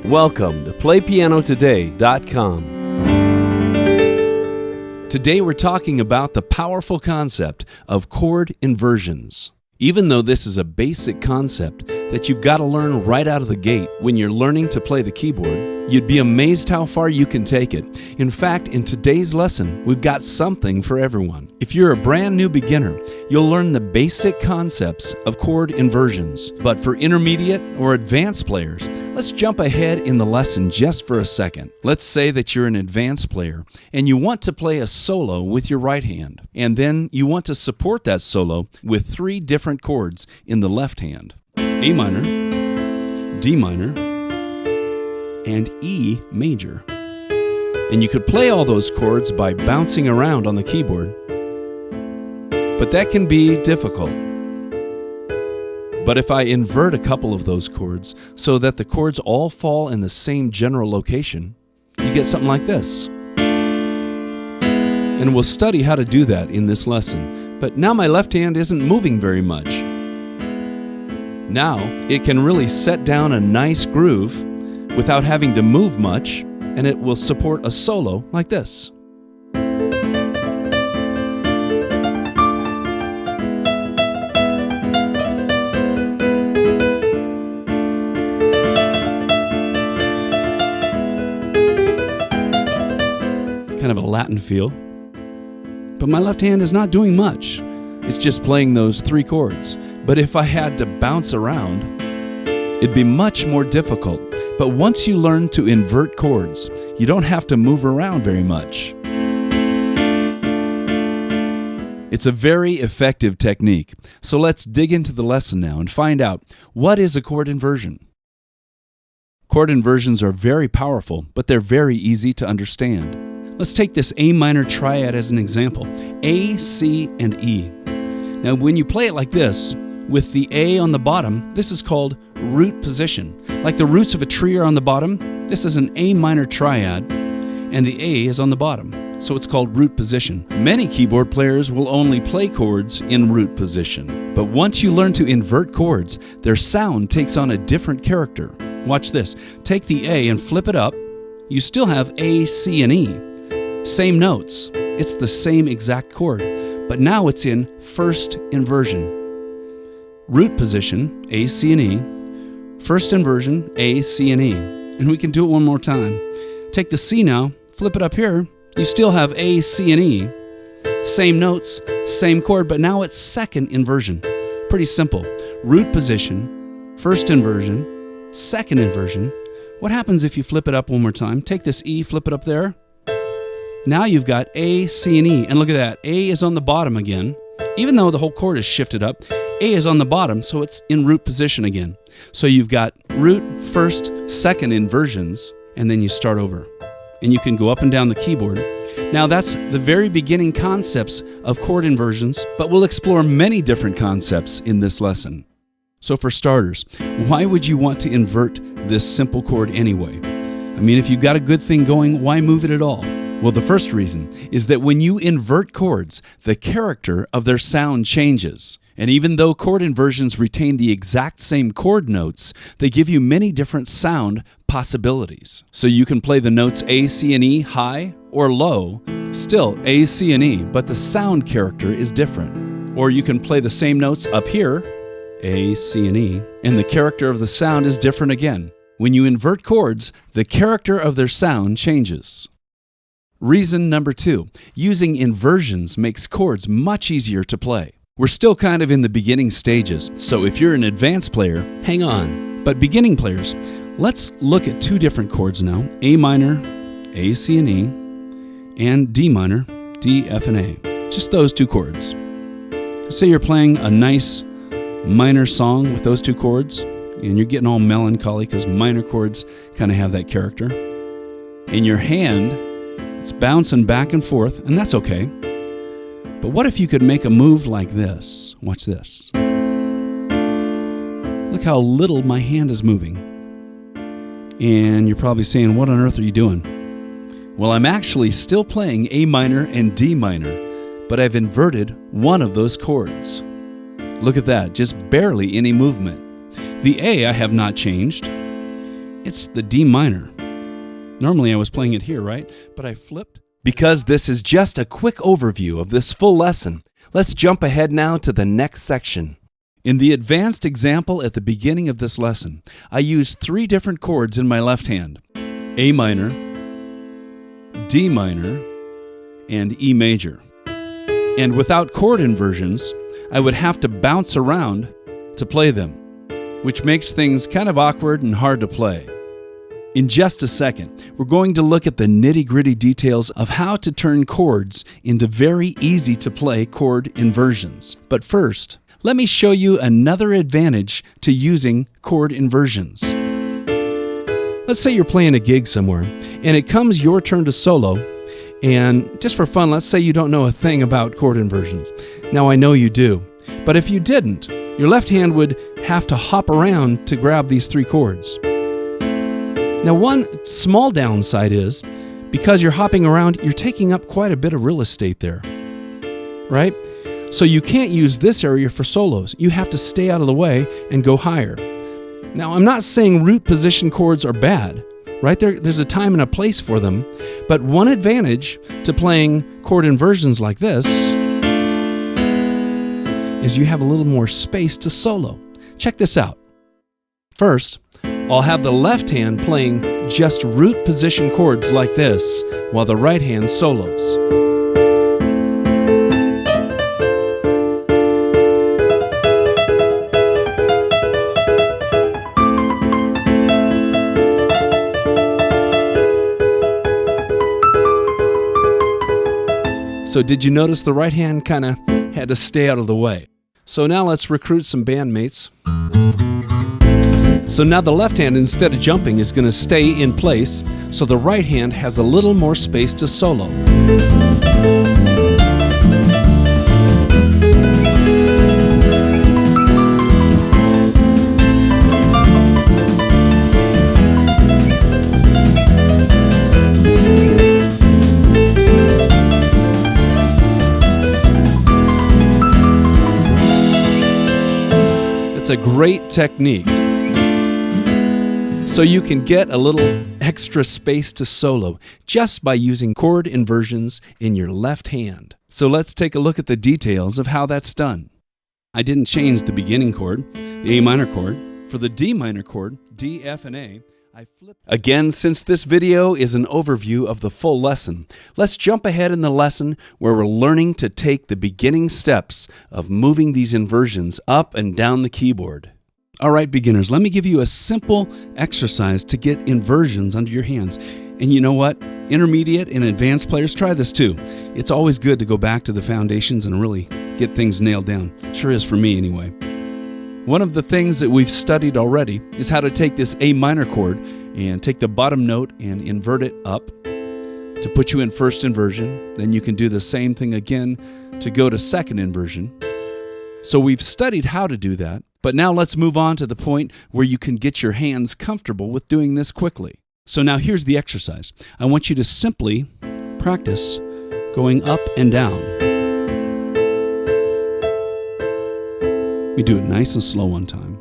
Welcome to PlayPianoTODAY.com. Today we're talking about the powerful concept of chord inversions. Even though this is a basic concept that you've got to learn right out of the gate when you're learning to play the keyboard, you'd be amazed how far you can take it. In fact, in today's lesson, we've got something for everyone. If you're a brand new beginner, you'll learn the basic concepts of chord inversions. But for intermediate or advanced players, let's jump ahead in the lesson just for a second. Let's say that you're an advanced player and you want to play a solo with your right hand, and then you want to support that solo with 3 different chords in the left hand: A minor, D minor, and E major. And you could play all those chords by bouncing around on the keyboard, but that can be difficult. But if I invert a couple of those chords so that the chords all fall in the same general location, you get something like this. And we'll study how to do that in this lesson. But now my left hand isn't moving very much. Now it can really set down a nice groove without having to move much, and it will support a solo like this. Kind of a Latin feel. But my left hand is not doing much. It's just playing those 3 chords. But if I had to bounce around, it'd be much more difficult. But once you learn to invert chords, you don't have to move around very much. It's a very effective technique. So let's dig into the lesson now and find out, what is a chord inversion? Chord inversions are very powerful, but they're very easy to understand. Let's take this A minor triad as an example: A, C, and E. Now when you play it like this, with the A on the bottom, this is called root position. Like the roots of a tree are on the bottom, this is an A minor triad, and the A is on the bottom, so it's called root position. Many keyboard players will only play chords in root position. But once you learn to invert chords, their sound takes on a different character. Watch this. Take the A and flip it up. You still have A, C, and E. Same notes. It's the same exact chord, but now it's in first inversion. Root position, A, C, and E. First inversion, A, C, and E. And we can do it one more time. Take the C now, flip it up here. You still have A, C, and E. Same notes, same chord, but now it's second inversion. Pretty simple. Root position, first inversion, second inversion. What happens if you flip it up one more time? Take this E, flip it up there. Now you've got A, C, and E. And look at that. A is on the bottom again. Even though the whole chord is shifted up, A is on the bottom, so it's in root position again. So you've got root, first, second inversions, and then you start over. And you can go up and down the keyboard. Now that's the very beginning concepts of chord inversions, but we'll explore many different concepts in this lesson. So for starters, why would you want to invert this simple chord anyway? I mean, if you've got a good thing going, why move it at all? Well, the first reason is that when you invert chords, the character of their sound changes. And even though chord inversions retain the exact same chord notes, they give you many different sound possibilities. So you can play the notes A, C, and E high or low, still A, C, and E, but the sound character is different. Or you can play the same notes up here, A, C, and E, and the character of the sound is different again. When you invert chords, the character of their sound changes. Reason number 2, using inversions makes chords much easier to play. We're still kind of in the beginning stages, so if you're an advanced player, hang on. But beginning players, let's look at 2 different chords now: A minor, A, C, and E, and D minor, D, F, and A. Just those 2 chords. Say you're playing a nice minor song with those 2 chords, and you're getting all melancholy because minor chords kind of have that character. In your hand, it's bouncing back and forth, and that's okay. But what if you could make a move like this? Watch this. Look how little my hand is moving. And you're probably saying, what on earth are you doing? Well, I'm actually still playing A minor and D minor, but I've inverted one of those chords. Look at that, just barely any movement. The A I have not changed, It's the D minor. Normally I was playing it here, right? But I flipped. Because this is just a quick overview of this full lesson, let's jump ahead now to the next section. In the advanced example at the beginning of this lesson, I used 3 different chords in my left hand: A minor, D minor, and E major. And without chord inversions, I would have to bounce around to play them, which makes things kind of awkward and hard to play. In just a second, we're going to look at the nitty-gritty details of how to turn chords into very easy-to-play chord inversions. But first, let me show you another advantage to using chord inversions. Let's say you're playing a gig somewhere, and it comes your turn to solo, and just for fun, let's say you don't know a thing about chord inversions. Now, I know you do, but if you didn't, your left hand would have to hop around to grab these 3 chords. Now, one small downside is, because you're hopping around, you're taking up quite a bit of real estate there, right? So you can't use this area for solos. You have to stay out of the way and go higher. Now, I'm not saying root position chords are bad, right? There's a time and a place for them, but one advantage to playing chord inversions like this is you have a little more space to solo. Check this out. First, I'll have the left hand playing just root position chords like this, while the right hand solos. So did you notice the right hand kind of had to stay out of the way? So now let's recruit some bandmates. So now the left hand, instead of jumping, is going to stay in place, so the right hand has a little more space to solo. That's a great technique. So you can get a little extra space to solo just by using chord inversions in your left hand. So let's take a look at the details of how that's done. I didn't change the beginning chord, the A minor chord. For the D minor chord, D, F, and A, I flipped. Again, since this video is an overview of the full lesson, let's jump ahead in the lesson where we're learning to take the beginning steps of moving these inversions up and down the keyboard. All right, beginners, let me give you a simple exercise to get inversions under your hands. And you know what? Intermediate and advanced players, try this too. It's always good to go back to the foundations and really get things nailed down. Sure is for me anyway. One of the things that we've studied already is how to take this A minor chord and take the bottom note and invert it up to put you in first inversion. Then you can do the same thing again to go to second inversion. So we've studied how to do that. But now let's move on to the point where you can get your hands comfortable with doing this quickly. So now here's the exercise. I want you to simply practice going up and down. We do it nice and slow one time.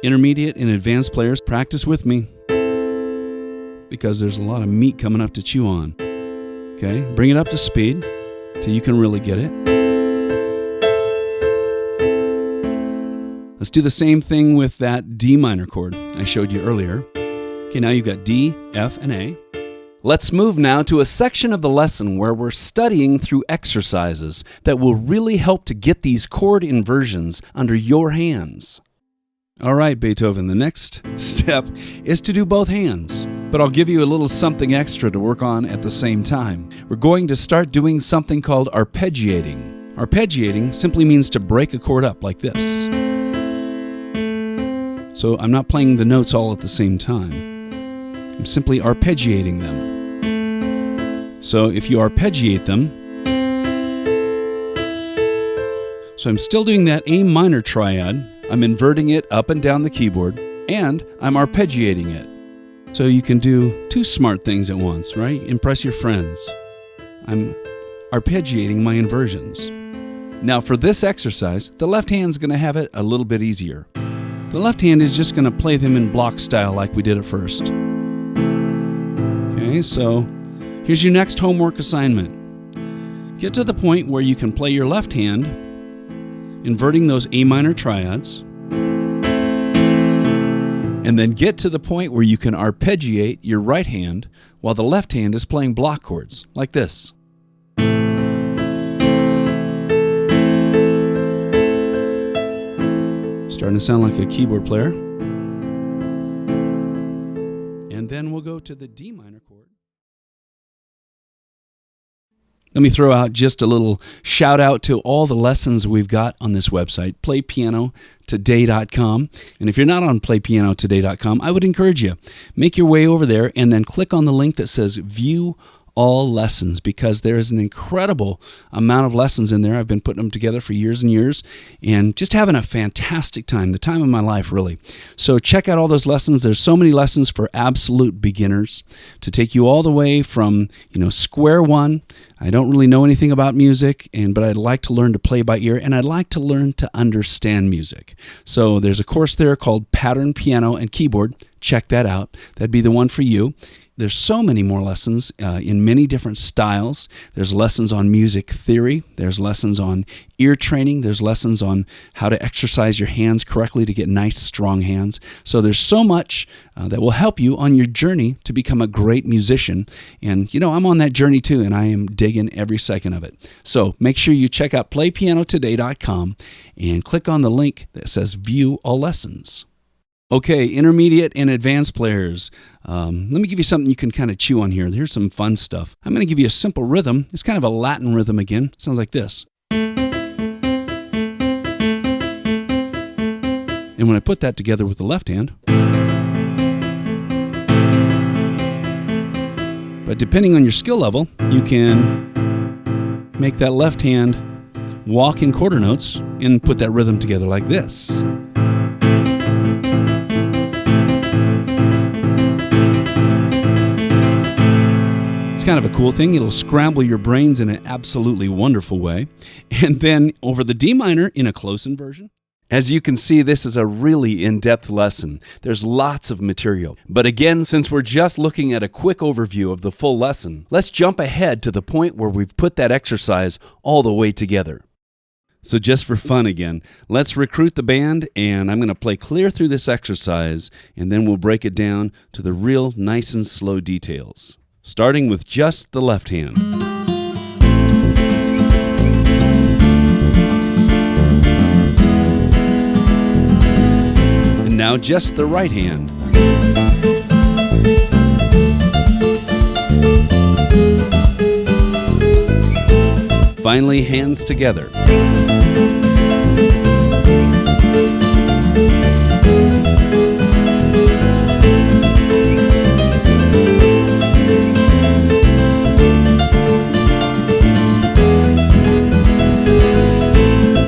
Intermediate and advanced players, practice with me because there's a lot of meat coming up to chew on. Okay, bring it up to speed till you can really get it. Let's do the same thing with that D minor chord I showed you earlier. Okay, now you've got D, F, and A. Let's move now to a section of the lesson where we're studying through exercises that will really help to get these chord inversions under your hands. All right, Beethoven, the next step is to do both hands. But I'll give you a little something extra to work on at the same time. We're going to start doing something called arpeggiating. Arpeggiating simply means to break a chord up like this. So I'm not playing the notes all at the same time. I'm simply arpeggiating them. So if you arpeggiate them, so I'm still doing that A minor triad. I'm inverting it up and down the keyboard, and I'm arpeggiating it. So you can do 2 smart things at once, right? Impress your friends. I'm arpeggiating my inversions. Now for this exercise, the left hand's going to have it a little bit easier. The left hand is just going to play them in block style like we did at first. Okay, so here's your next homework assignment. Get to the point where you can play your left hand, inverting those A minor triads, and then get to the point where you can arpeggiate your right hand while the left hand is playing block chords, like this. Starting to sound like a keyboard player. And then we'll go to the D minor chord. Let me throw out just a little shout out to all the lessons we've got on this website, PlayPianoTODAY.com. And if you're not on PlayPianoTODAY.com, I would encourage you, make your way over there and then click on the link that says View All Lessons, because there is an incredible amount of lessons in there. I've been putting them together for years and years and just having a fantastic time, the time of my life, really. So check out all those lessons. There's so many lessons for absolute beginners to take you all the way from, square one. I don't really know anything about music, but I'd like to learn to play by ear, and I'd like to learn to understand music. So there's a course there called Pattern Piano and Keyboard. Check that out. That'd be the one for you. There's so many more lessons in many different styles. There's lessons on music theory. There's lessons on ear training. There's lessons on how to exercise your hands correctly to get nice, strong hands. So there's so much that will help you on your journey to become a great musician. And, I'm on that journey too, and I am digging every second of it. So make sure you check out PlayPianoTODAY.com and click on the link that says View All Lessons. Okay, intermediate and advanced players. Let me give you something you can kind of chew on here. Here's some fun stuff. I'm going to give you a simple rhythm. It's kind of a Latin rhythm again. It sounds like this. And when I put that together with the left hand, but depending on your skill level, you can make that left hand walk in quarter notes and put that rhythm together like this. It's kind of a cool thing. It'll scramble your brains in an absolutely wonderful way. And then over the D minor in a close inversion. As you can see, this is a really in-depth lesson. There's lots of material. But again, since we're just looking at a quick overview of the full lesson, let's jump ahead to the point where we've put that exercise all the way together. So just for fun again, let's recruit the band, and I'm going to play clear through this exercise, and then we'll break it down to the real nice and slow details. Starting with just the left hand. And now just the right hand. Finally, hands together.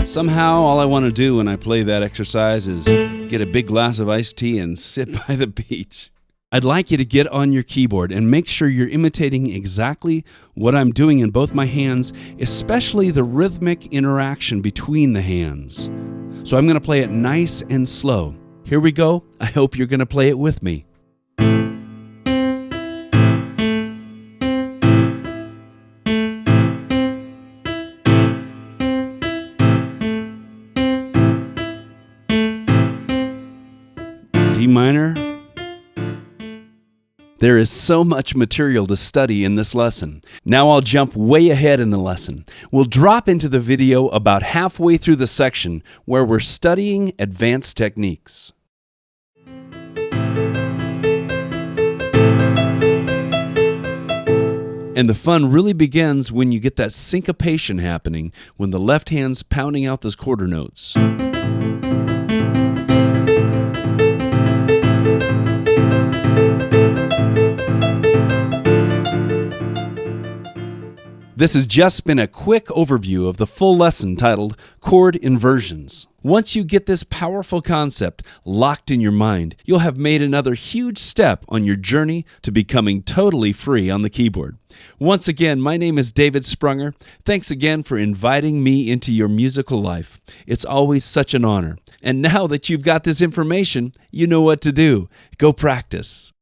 Somehow, all I want to do when I play that exercise is get a big glass of iced tea and sit by the beach. I'd like you to get on your keyboard and make sure you're imitating exactly what I'm doing in both my hands, especially the rhythmic interaction between the hands. So I'm going to play it nice and slow. Here we go. I hope you're going to play it with me. D minor. There is so much material to study in this lesson. Now I'll jump way ahead in the lesson. We'll drop into the video about halfway through the section where we're studying advanced techniques. And the fun really begins when you get that syncopation happening, when the left hand's pounding out those quarter notes. This has just been a quick overview of the full lesson titled Chord Inversions. Once you get this powerful concept locked in your mind, you'll have made another huge step on your journey to becoming totally free on the keyboard. Once again, my name is David Sprunger. Thanks again for inviting me into your musical life. It's always such an honor. And now that you've got this information, you know what to do. Go practice.